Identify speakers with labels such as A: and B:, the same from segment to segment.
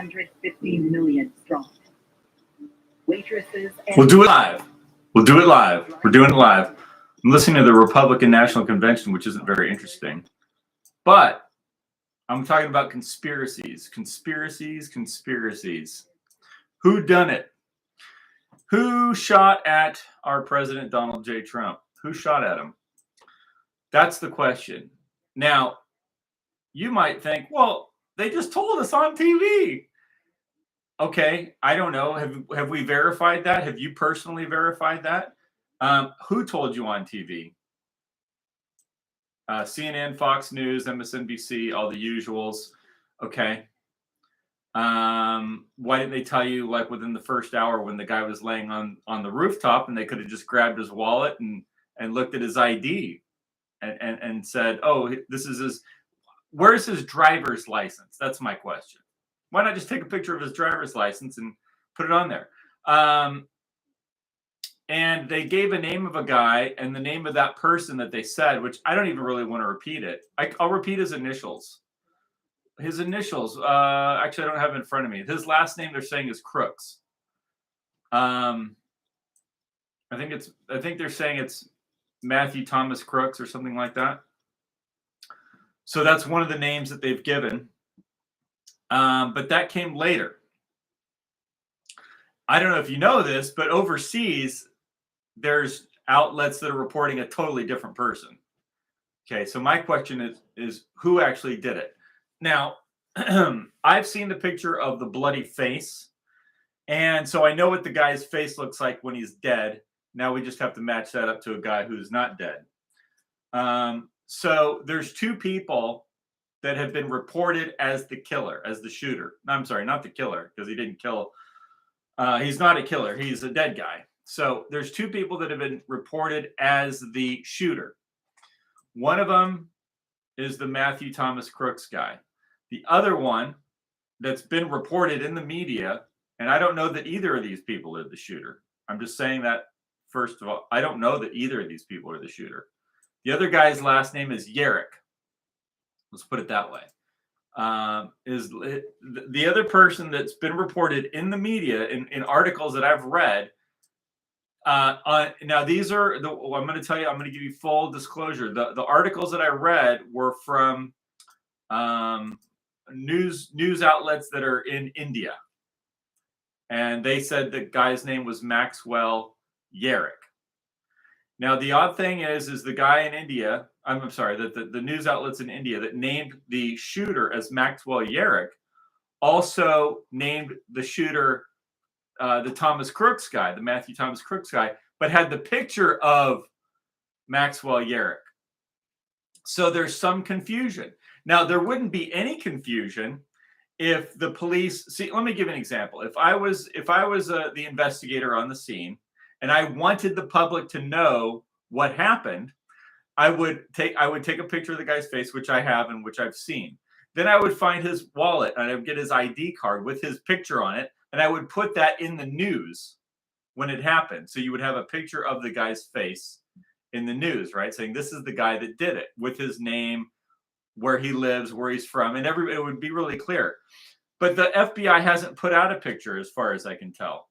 A: 150 million strong. Waitresses.
B: We'll do it live. We'll do it live. We're doing it live. I'm listening to the Republican National Convention, which isn't very interesting. But I'm talking about conspiracies. Who done it? Who shot at our president, Donald J. Trump? Who shot at him? That's the question. Now, you might think, well, they just told us on TV. Okay, I don't know. Have we verified that? Have you personally verified that? Who told you on TV? CNN, Fox News, MSNBC, all the usuals. Okay. Why didn't they tell you like within the first hour when the guy was laying on the rooftop and they could have just grabbed his wallet and looked at his ID and said, oh, this is his, where's his driver's license? That's my question. Why not just take a picture of his driver's license and put it on there? And they gave a name of a guy and the name of that person that they said, which I don't even really want to repeat it. I'll repeat his initials. His initials. Actually, I don't have it in front of me. His last name they're saying is Crooks. I think they're saying it's Matthew Thomas Crooks or something like that. So that's one of the names that they've given. But that came later. I don't know if you know this, but overseas, there's outlets that are reporting a totally different person. Okay, so my question is who actually did it? Now, I've seen the picture of the bloody face, and so I know what the guy's face looks like when he's dead. Now we just have to match that up to a guy who's not dead. So there's two people that have been reported as the killer, as the shooter. No, I'm sorry, not the killer, because he didn't kill. He's not a killer. He's a dead guy. So there's two people that have been reported as the shooter. One of them is the Matthew Thomas Crooks guy. The other one that's been reported in the media, and I don't know that either of these people are the shooter. I'm just saying that, first of all, I don't know that either of these people are the shooter. The other guy's last name is Yerrick. Let's put it that way. Is the other person that's been reported in the media in articles that I've read. Now these are the, I'm going to tell you, I'm going to give you full disclosure. The articles that I read were from news outlets that are in India, and they said the guy's name was Maxwell Yerrick. Now the odd thing is the guy in India. I'm sorry, that the news outlets in India that named the shooter as Maxwell Yerrick also named the shooter the Thomas Crooks guy, the Matthew Thomas Crooks guy, but had the picture of Maxwell Yerrick. So there's some confusion. Now, there wouldn't be any confusion if the police, see, let me give an example. If I was the investigator on the scene and I wanted the public to know what happened, I would take a picture of the guy's face, which I have and which I've seen. Then I would find his wallet and I would get his ID card with his picture on it, and I would put that in the news when it happened. So you would have a picture of the guy's face in the news, right? Saying this is the guy that did it, with his name, where he lives, where he's from, and it would be really clear. But the FBI hasn't put out a picture as far as I can tell.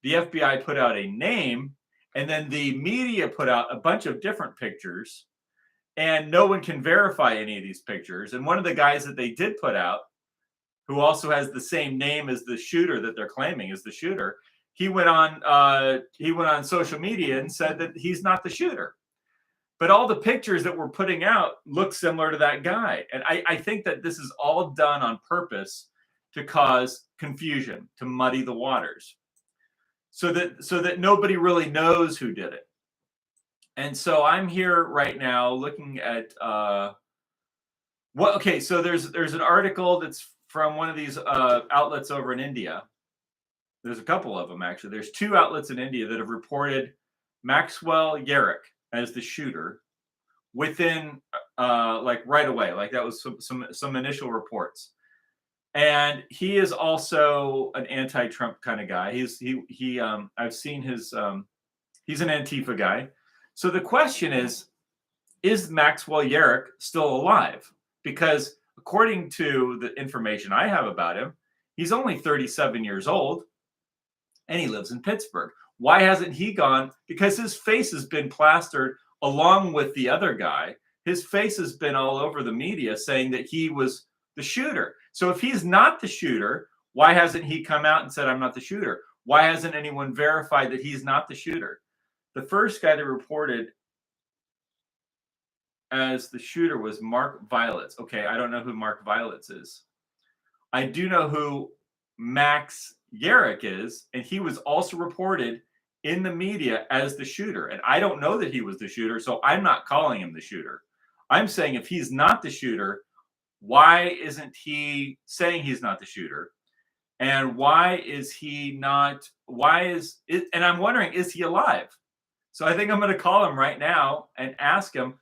B: The FBI put out a name, and then the media put out a bunch of different pictures, and no one can verify any of these pictures. And one of the guys that they did put out, who also has the same name as the shooter that they're claiming is the shooter, he went on social media and said that he's not the shooter. But all the pictures that we're putting out look similar to that guy. And I think that this is all done on purpose to cause confusion, to muddy the waters, so that nobody really knows who did it. And so I'm here right now looking at okay, so there's an article that's from one of these outlets over in India. There's a couple of them, actually. There's two outlets in India that have reported Maxwell Yerrick as the shooter within like right away. Like that was some initial reports. And he is also an anti-Trump kind of guy. I've seen his he's an Antifa guy. So the question is Maxwell Yerrick still alive? Because according to the information I have about him, He's only 37 years old and he lives in Pittsburgh. Why hasn't he gone? Because his face has been plastered along with the other guy. His face has been all over the media saying that he was the shooter. So if he's not the shooter, why hasn't he come out and said, I'm not the shooter? Why hasn't anyone verified that he's not the shooter? The first guy that reported as the shooter was Mark Violets. Okay, I don't know who Mark Violets is. I do know who Max Yarrick is, and he was also reported in the media as the shooter. And I don't know that he was the shooter, so I'm not calling him the shooter. I'm saying if he's not the shooter, why isn't he saying he's not the shooter? And why is he not? Why is it? And I'm wondering, is he alive? So I think I'm going to call him right now and ask him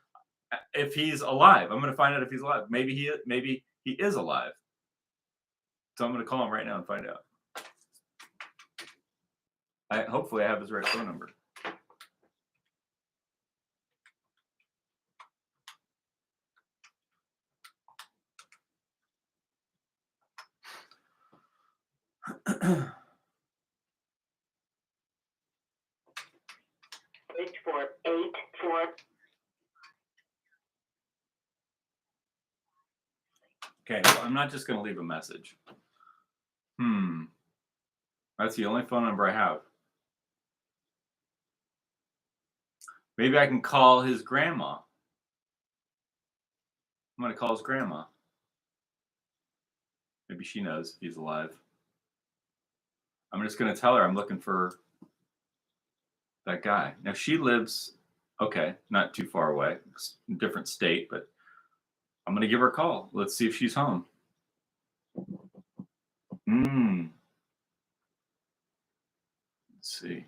B: if he's alive. I'm going to find out if he's alive. Maybe he is alive. So I'm going to call him right now and find out. Hopefully I have his right phone number. Okay, well, I'm not just going to leave a message. That's the only phone number I have. Maybe I can call his grandma. I'm going to call his grandma. Maybe she knows if he's alive. I'm just going to tell her I'm looking for that guy. Now, she lives, okay, not too far away, different state, but I'm going to give her a call. Let's see if she's home. Let's see.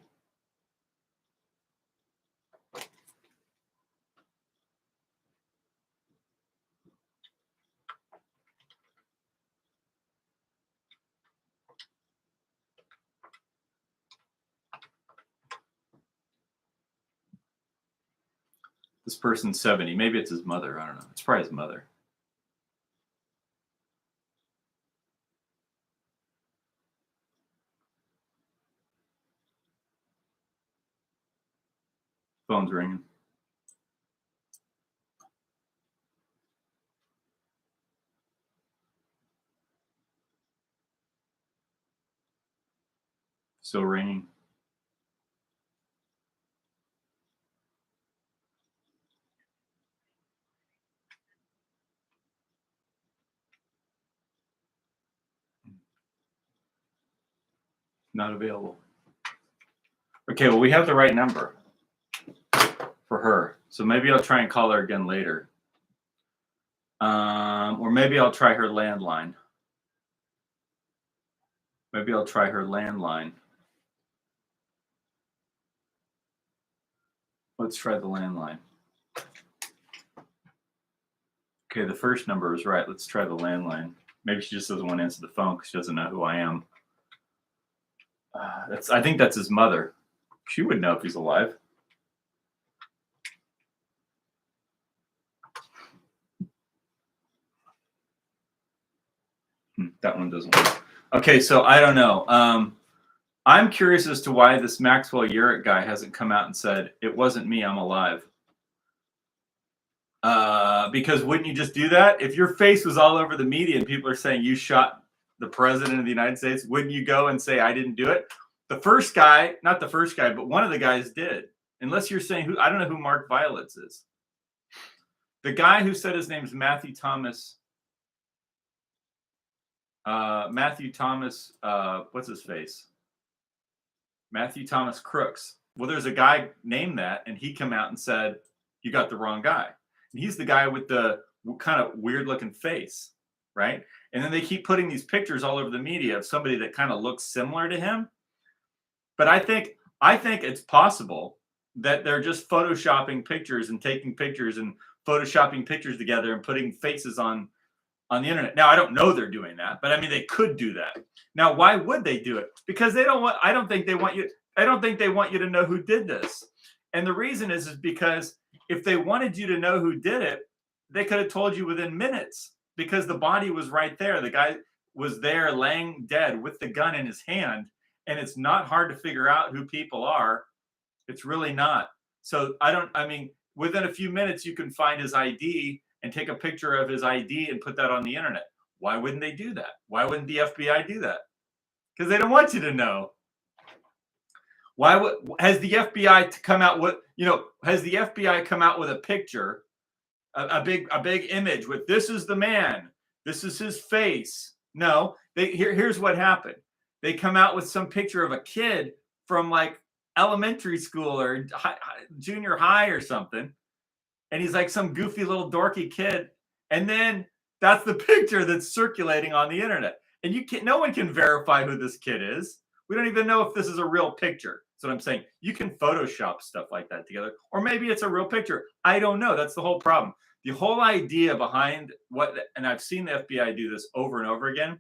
B: This person's 70. Maybe it's his mother. I don't know. It's probably his mother. Phone's ringing. Still ringing. Not available. Okay, well, we have the right number for her. So maybe I'll try and call her again later. Or maybe I'll try her landline. Maybe I'll try her landline. Let's try the landline. Okay, the first number is right. Let's try the landline. Maybe she just doesn't want to answer the phone because she doesn't know who I am. I think that's his mother. She would know if he's alive. That one doesn't work. Okay, so I don't know. I'm curious as to why this Maxwell Yarrick guy hasn't come out and said, it wasn't me, I'm alive. Because wouldn't you just do that? If your face was all over the media and people are saying you shot the president of the United States, wouldn't you go and say, I didn't do it? The first guy, not the first guy, but one of the guys did. Unless you're saying I don't know who Mark Violets is. The guy who said his name is Matthew Thomas. What's his face? Matthew Thomas Crooks. Well, there's a guy named that, and he came out and said, you got the wrong guy. And he's the guy with the kind of weird looking face, right? And then they keep putting these pictures all over the media of somebody that kind of looks similar to him. But I think it's possible that they're just photoshopping pictures and taking pictures and photoshopping pictures together and putting faces on the internet. Now, I don't know they're doing that, but I mean, they could do that. Now, why would they do it? Because I don't think they want you to know who did this. And the reason is because if they wanted you to know who did it, they could have told you within minutes because the body was right there. The guy, was there laying dead with the gun in his hand, and it's not hard to figure out who people are. It's really not. So I mean, within a few minutes, you can find his ID and take a picture of his ID and put that on the internet. Why wouldn't they do that? Why wouldn't the FBI do that? Because they don't want you to know. Why would has the FBI come out with, has the FBI come out with a picture, a big image with this is the man, this is his face? No, here's what happened. They come out with some picture of a kid from like elementary school or junior high or something, and he's like some goofy little dorky kid, and then that's the picture that's circulating on the internet, and no one can verify who this kid is. We don't even know if this is a real picture. That's what I'm saying. You can Photoshop stuff like that together, or maybe it's a real picture. I don't know. That's the whole problem. The whole idea behind and I've seen the FBI do this over and over again,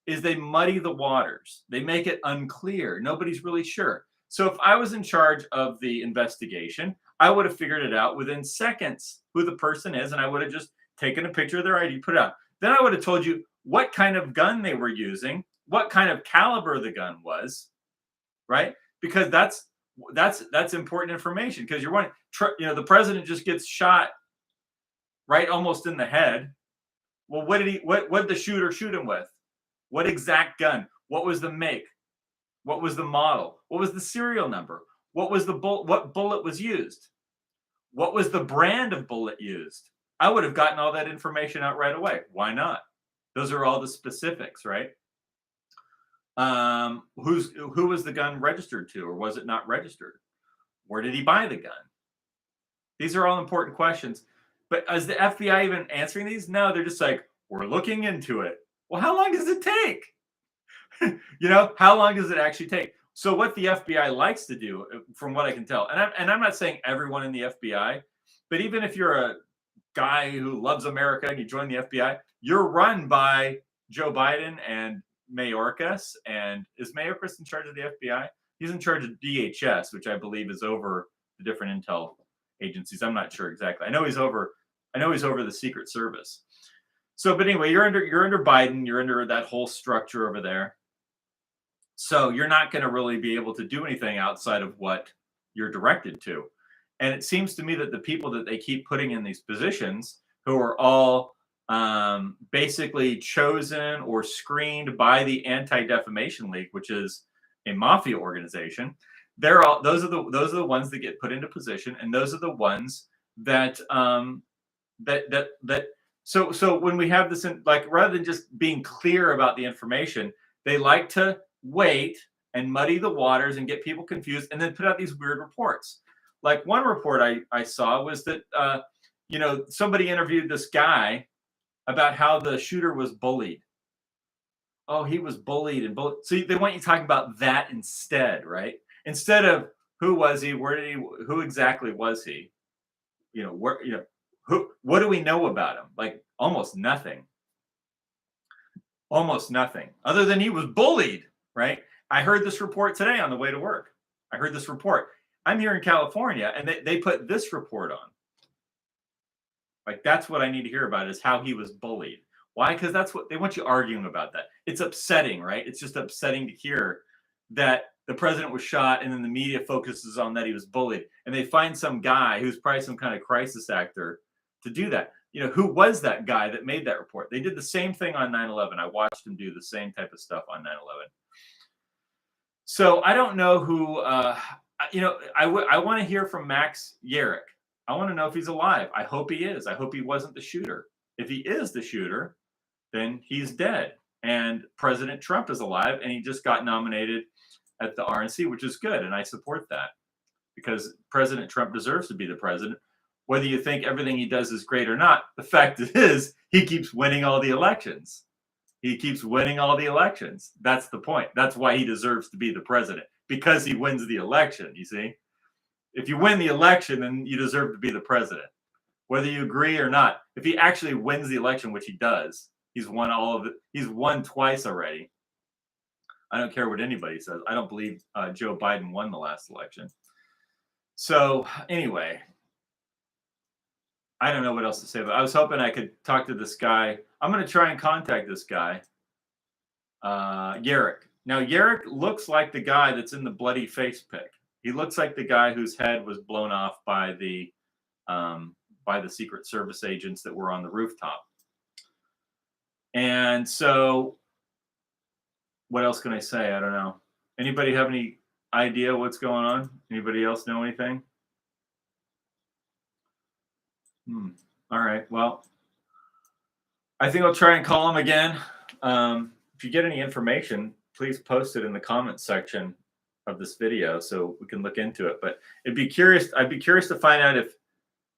B: is they muddy the waters. They make it unclear. Nobody's really sure. So if I was in charge of the investigation, I would have figured it out within seconds who the person is, and I would have just taken a picture of their ID, put it out. Then I would have told you what kind of gun they were using, what kind of caliber the gun was, right? Because that's important information. Because you're wondering, the president just gets shot right almost in the head. Well, what did the shooter shoot him with? What exact gun? What was the make? What was the model? What was the serial number? What was the what bullet was used? What was the brand of bullet used? I would have gotten all that information out right away. Why not? Those are all the specifics, right? Who was the gun registered to, or was it not registered? Where did he buy the gun? These are all important questions. But is the FBI even answering these? No, they're just like, we're looking into it. Well, how long does it take? How long does it actually take? So what the FBI likes to do, from what I can tell, and I'm not saying everyone in the FBI, but even if you're a guy who loves America and you join the FBI, you're run by Joe Biden and Mayorkas. And is Mayorkas in charge of the FBI? He's in charge of DHS, which I believe is over the different intel agencies. I'm not sure exactly. I know he's over the Secret Service. So, but anyway, you're under Biden. You're under that whole structure over there. So you're not going to really be able to do anything outside of what you're directed to. And it seems to me that the people that they keep putting in these positions, who are all basically chosen or screened by the Anti-Defamation League, which is a mafia organization, those are the ones that get put into position, and those are the ones that so when we have this rather than just being clear about the information, they like to wait and muddy the waters and get people confused, and then put out these weird reports. Like one report I saw was that somebody interviewed this guy about how the shooter was bullied. Oh, he was bullied and bullied. So they want you talking about that instead, right? Instead of who was he, who exactly was he? What do we know about him? Like almost nothing. Almost nothing. Other than he was bullied, right? I heard this report today on the way to work. I heard this report. I'm here in California, and they put this report on. Like, that's what I need to hear about, is how he was bullied. Why? Because that's what they want you arguing about that. It's upsetting, right? It's just upsetting to hear that the president was shot, and then the media focuses on that he was bullied. And they find some guy who's probably some kind of crisis actor to do that. Who was that guy that made that report? They did the same thing on 9/11. I watched him do the same type of stuff on 9/11. So I don't know who, I want to hear from Max Yerrick. I want to know if he's alive. I hope he is. I hope he wasn't the shooter. If he is the shooter, then he's dead. And President Trump is alive, and he just got nominated at the RNC, which is good. And I support that, because President Trump deserves to be the president. Whether you think everything he does is great or not, the fact is he keeps winning all the elections. He keeps winning all the elections. That's the point. That's why he deserves to be the president, because he wins the election, you see? If you win the election, then you deserve to be the president, whether you agree or not. If he actually wins the election, which he does, he's won all of it. He's won twice already. I don't care what anybody says. I don't believe Joe Biden won the last election. So anyway, I don't know what else to say, but I was hoping I could talk to this guy. I'm going to try and contact this guy Yarrick. Now, Yarrick looks like the guy that's in the bloody face pic. He looks like the guy whose head was blown off by the Secret Service agents that were on the rooftop. And so, what else can I say? I don't know. Anybody have any idea what's going on? Anybody else know anything? All right. Well, I think I'll try and call him again. If you get any information, please post it in the comments section of this video so we can look into it. But I'd be curious to find out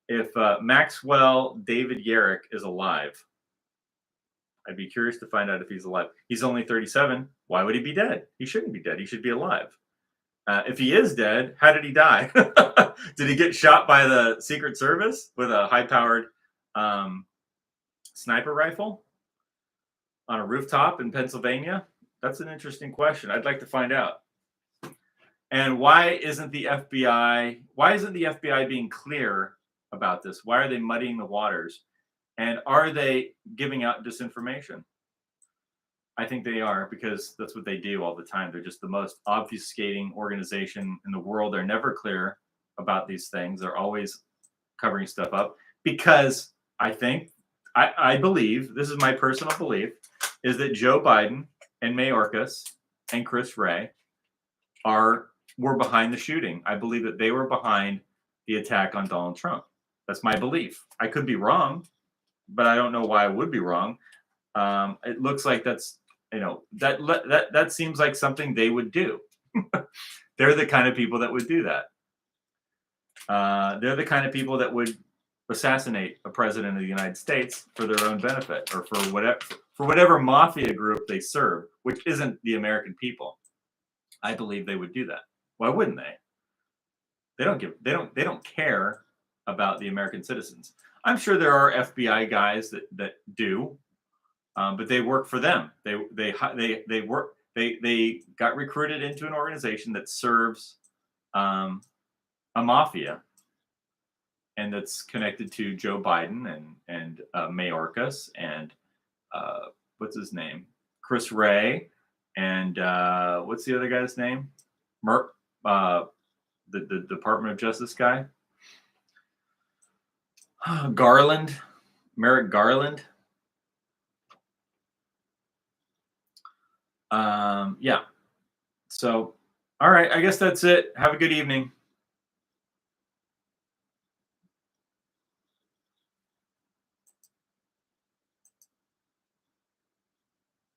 B: if Maxwell David Yarrick is alive. I'd be curious to find out if he's alive. He's only 37. Why would he be dead? He shouldn't be dead. He should be alive. If he is dead, how did he die? Did he get shot by the Secret Service with a high-powered sniper rifle on a rooftop in Pennsylvania? That's an interesting question. I'd like to find out. And why isn't the FBI being clear about this? Why are they muddying the waters? And are they giving out disinformation? I think they are, because that's what they do all the time. They're just the most obfuscating organization in the world. They're never clear about these things. They're always covering stuff up, because I believe, this is my personal belief, is that Joe Biden and Mayorkas and Chris Wray were behind the shooting. I believe that they were behind the attack on Donald Trump. That's my belief. I could be wrong, but I don't know why I would be wrong. It looks like that's, that seems like something they would do. They're the kind of people that would do that. They're the kind of people that would assassinate a president of the United States for their own benefit, or for whatever mafia group they serve, which isn't the American people. I believe they would do that. Why wouldn't they? They don't care about the American citizens. I'm sure there are FBI guys that do, but they work for them. They got recruited into an organization that serves a mafia, and that's connected to Joe Biden and Mayorkas and what's his name, Chris Wray, and what's the other guy's name, the Department of Justice guy, Garland, Merrick Garland. Yeah. So, all right. I guess that's it. Have a good evening.